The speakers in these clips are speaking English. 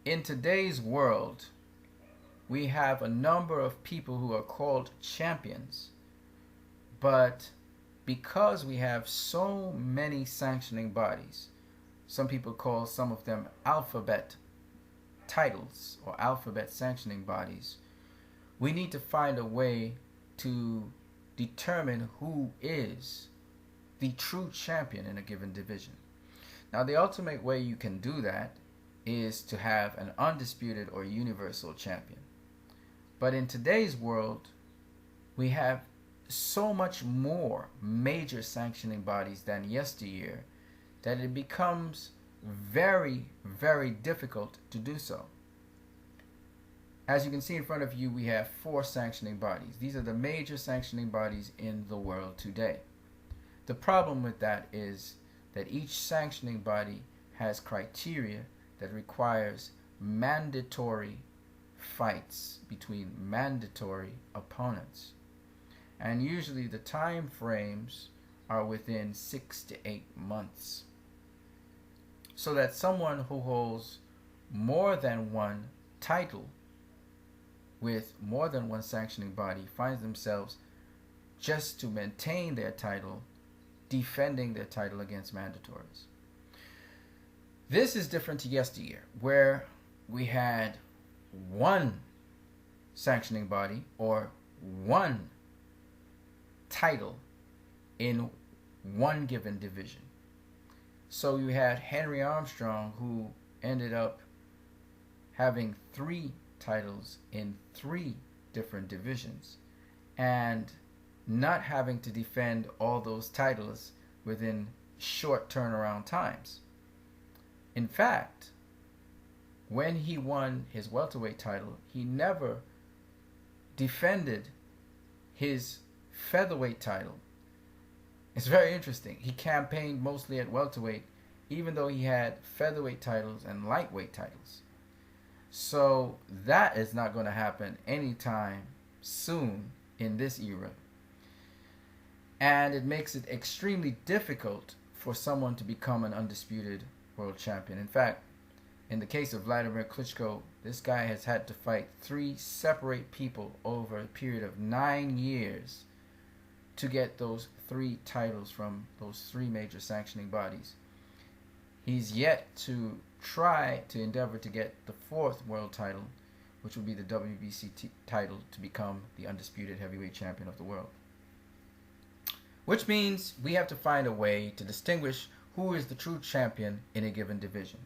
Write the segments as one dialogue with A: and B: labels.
A: In today's world, we have a number of people who are called champions, but because we have so many sanctioning bodies, some people call some of them alphabet titles or alphabet sanctioning bodies, we need to find a way to determine who is the true champion in a given division. Now, the ultimate way you can do that is to have an undisputed or universal champion. But in today's world, we have so much more major sanctioning bodies than yesteryear that it becomes very, very difficult to do so. As you can see in front of you, we have 4 sanctioning bodies. These are the major sanctioning bodies in the world today. The problem with that is that each sanctioning body has criteria that requires mandatory fights between mandatory opponents. And usually the time frames are within 6 to 8 months. So that someone who holds more than one title with more than one sanctioning body finds themselves, just to maintain their title, defending their title against mandatories. This is different to yesteryear, where we had one sanctioning body or one title in one given division. So you had Henry Armstrong, who ended up having 3 titles in 3 different divisions and not having to defend all those titles within short turnaround times. In fact, when he won his welterweight title, he never defended his featherweight title. It's very interesting. He campaigned mostly at welterweight, even though he had featherweight titles and lightweight titles. So that is not going to happen anytime soon in this era. And it makes it extremely difficult for someone to become an undisputed world champion. In fact, in the case of Vladimir Klitschko, this guy has had to fight 3 separate people over a period of 9 years to get those 3 titles from those 3 major sanctioning bodies. He's yet to try to endeavor to get the 4th world title, which would be the WBC title, to become the undisputed heavyweight champion of the world. Which means we have to find a way to distinguish who is the true champion in a given division.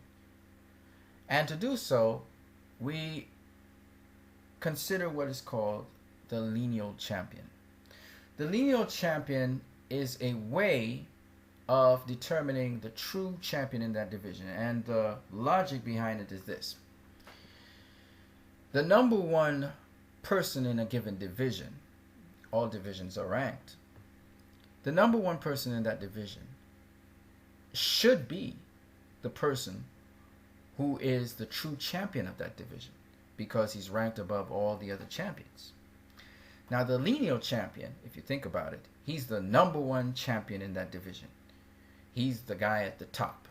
A: And to do so, we consider what is called the lineal champion. The lineal champion is a way of determining the true champion in that division. And the logic behind it is this. The number 1 person in a given division, all divisions are ranked, the number 1 person in that division should be the person who is the true champion of that division, because he's ranked above all the other champions. Now, the lineal champion, if you think about it, he's the number 1 champion in that division. He's the guy at the top.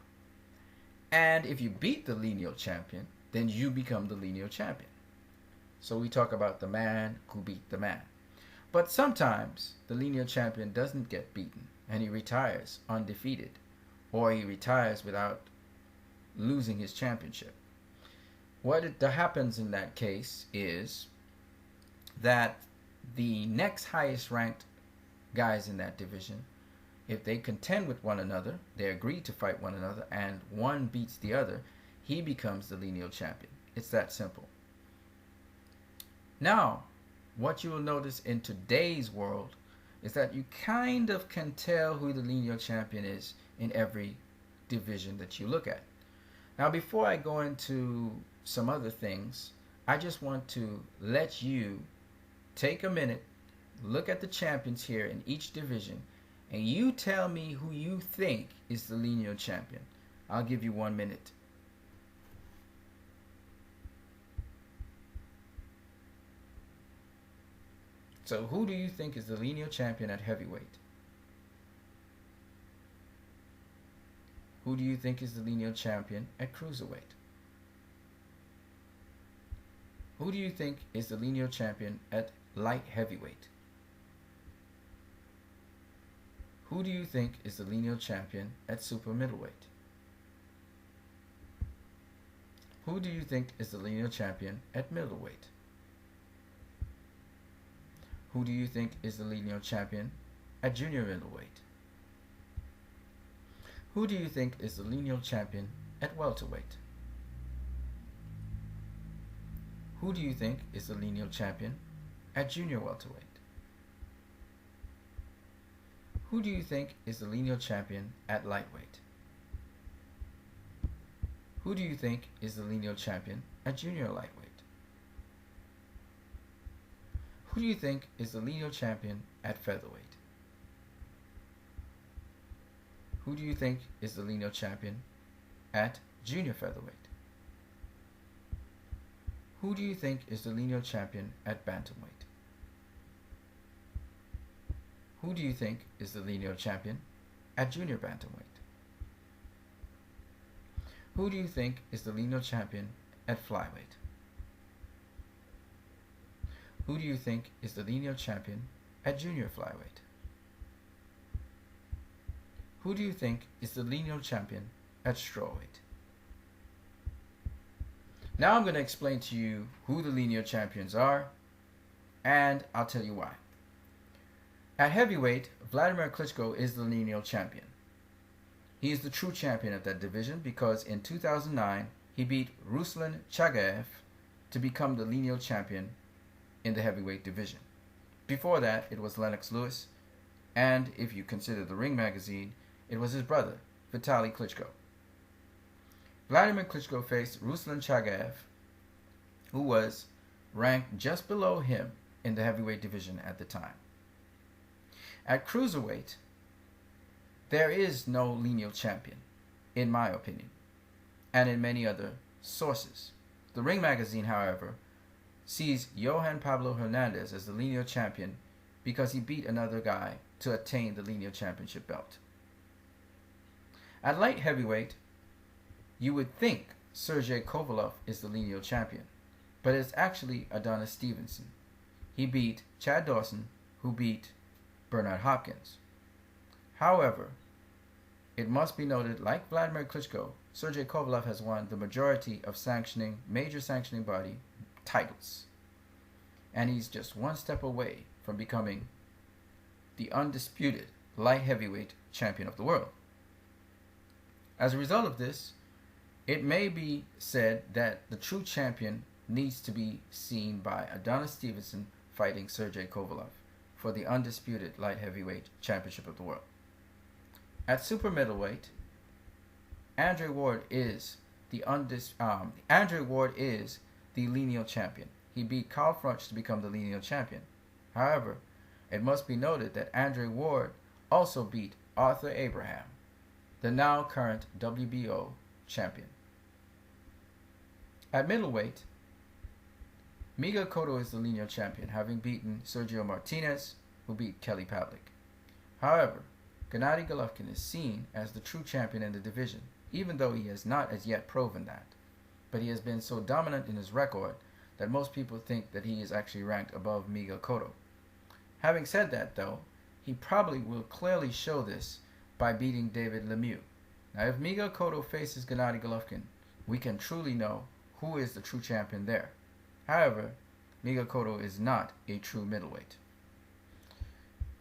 A: And if you beat the lineal champion, then you become the lineal champion. So we talk about the man who beat the man. But sometimes the lineal champion doesn't get beaten and he retires undefeated, or he retires without losing his championship. What happens in that case is that the next highest ranked guys in that division, if they contend with one another, they agree to fight one another, and one beats the other, he becomes the lineal champion. It's that simple. Now, what you will notice in today's world is that you kind of can tell who the lineal champion is in every division that you look at. Now, before I go into some other things, I just want to let you take a minute, look at the champions here in each division, and you tell me who you think is the lineal champion. I'll give you 1 minute. So who do you think is the lineal champion at heavyweight? Who do you think is the lineal champion at cruiserweight? Who do you think is the lineal champion at light heavyweight? Who do you think is the lineal champion at super middleweight? Who do you think is the lineal champion at middleweight? Who do you think is the lineal champion at junior middleweight? Who do you think is the lineal champion at welterweight? Who do you think is the lineal champion at junior welterweight? Who do you think is the lineal champion at lightweight? Who do you think is the lineal champion at junior lightweight? Who do you think is the lineal champion at featherweight? Who do you think is the lineal champion at junior featherweight? Who do you think is the lineal champion at bantamweight? Who do you think is the lineal champion at junior bantamweight? Who do you think is the lineal champion at flyweight? Who do you think is the lineal champion at junior flyweight? Who do you think is the lineal champion at strawweight? Now I'm going to explain to you who the lineal champions are, and I'll tell you why. At heavyweight, Vladimir Klitschko is the lineal champion. He is the true champion of that division because in 2009 he beat Ruslan Chagaev to become the lineal champion in the heavyweight division. Before that, it was Lennox Lewis, and if you consider the Ring magazine, it was his brother, Vitaly Klitschko. Vladimir Klitschko faced Ruslan Chagaev, who was ranked just below him in the heavyweight division at the time. At cruiserweight, there is no lineal champion, in my opinion, and in many other sources. The Ring magazine, however, sees Johan Pablo Hernandez as the lineal champion because he beat another guy to attain the lineal championship belt. At light heavyweight, you would think Sergey Kovalev is the lineal champion, but it's actually Adonis Stevenson. He beat Chad Dawson, who beat Bernard Hopkins. However, it must be noted, like Vladimir Klitschko, Sergey Kovalev has won the majority of major sanctioning body titles, and he's just one step away from becoming the undisputed light heavyweight champion of the world. As a result of this, it may be said that the true champion needs to be seen by Adonis Stevenson fighting Sergey Kovalev for the undisputed light heavyweight championship of the world. At super middleweight, Andre Ward is the lineal champion. He beat Carl Froch to become the lineal champion. However, it must be noted that Andre Ward also beat Arthur Abraham, the now current WBO champion. At middleweight, Miguel Cotto is the lineal champion, having beaten Sergio Martinez, who beat Kelly Pavlik. However, Gennady Golovkin is seen as the true champion in the division, even though he has not as yet proven that. But he has been so dominant in his record that most people think that he is actually ranked above Miguel Cotto. Having said that, though, he probably will clearly show this by beating David Lemieux. Now, if Miguel Cotto faces Gennady Golovkin, we can truly know who is the true champion there. However, Miguel Cotto is not a true middleweight.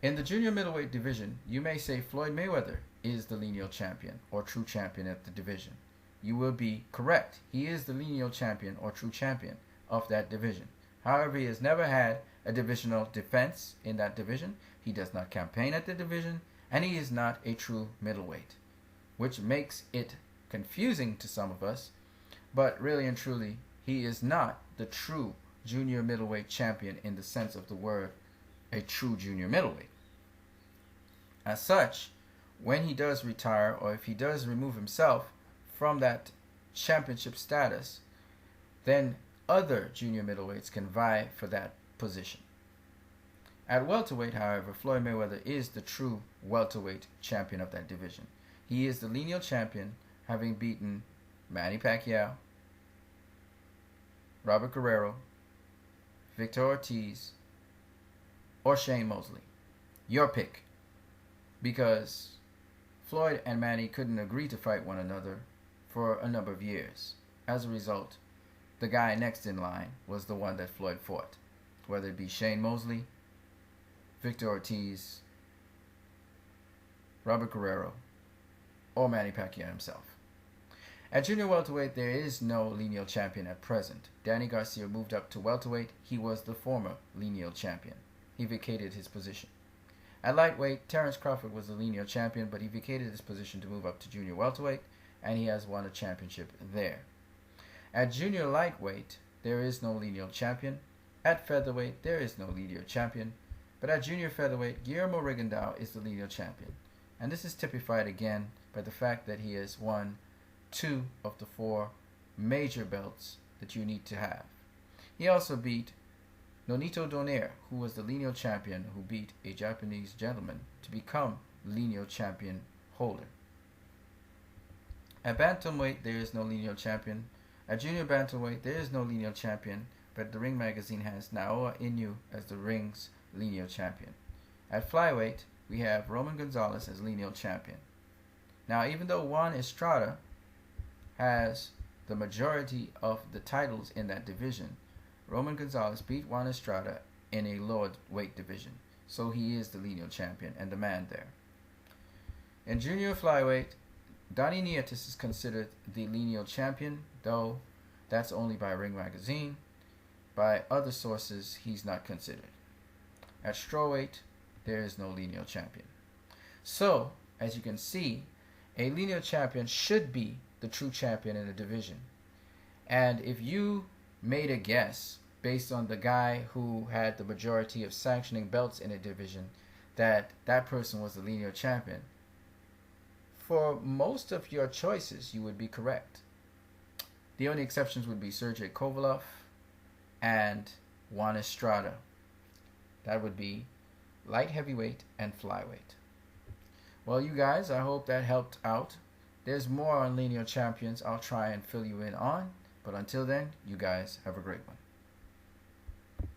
A: In the junior middleweight division, you may say Floyd Mayweather is the lineal champion or true champion at the division. You will be correct. He is the lineal champion or true champion of that division. However, he has never had a divisional defense in that division. He does not campaign at the division, and he is not a true middleweight, which makes it confusing to some of us, but really and truly, he is not the true junior middleweight champion in the sense of the word, a true junior middleweight. As such, when he does retire, or if he does remove himself from that championship status, then other junior middleweights can vie for that position. At welterweight, however, Floyd Mayweather is the true welterweight champion of that division. He is the lineal champion, having beaten Manny Pacquiao, Robert Guerrero, Victor Ortiz, or Shane Mosley. Your pick. Because Floyd and Manny couldn't agree to fight one another for a number of years. As a result, the guy next in line was the one that Floyd fought, whether it be Shane Mosley, Victor Ortiz, Robert Guerrero, or Manny Pacquiao himself. At junior welterweight, there is no lineal champion at present. Danny Garcia moved up to welterweight. He was the former lineal champion. He vacated his position. At lightweight, Terence Crawford was the lineal champion, but he vacated his position to move up to junior welterweight, and he has won a championship there. At junior lightweight, there is no lineal champion. At featherweight, there is no lineal champion. But at junior featherweight, Guillermo Rigondeaux is the lineal champion. And this is typified again by the fact that he has won 2 of the 4 major belts that you need to have. He also beat Nonito Donaire, who was the lineal champion, who beat a Japanese gentleman to become lineal champion holder. At bantamweight, there is no lineal champion. At junior bantamweight, there is no lineal champion, but the Ring magazine has Naoya Inoue as the Ring's lineal champion. At flyweight, we have Roman Gonzalez as lineal champion. Now, even though Juan Estrada has the majority of the titles in that division, Roman Gonzalez beat Juan Estrada in a lower weight division, so he is the lineal champion and the man there. In junior flyweight, Donnie Nietis is considered the lineal champion, though that's only by Ring magazine. By other sources, he's not considered. At strawweight, there is no lineal champion. So, as you can see, a lineal champion should be the true champion in a division. And if you made a guess based on the guy who had the majority of sanctioning belts in a division that that person was the lineal champion, for most of your choices, you would be correct. The only exceptions would be Sergey Kovalev and Juan Estrada. That would be light heavyweight and flyweight. Well, you guys, I hope that helped out. There's more on lineal champions I'll try and fill you in on. But until then, you guys have a great one.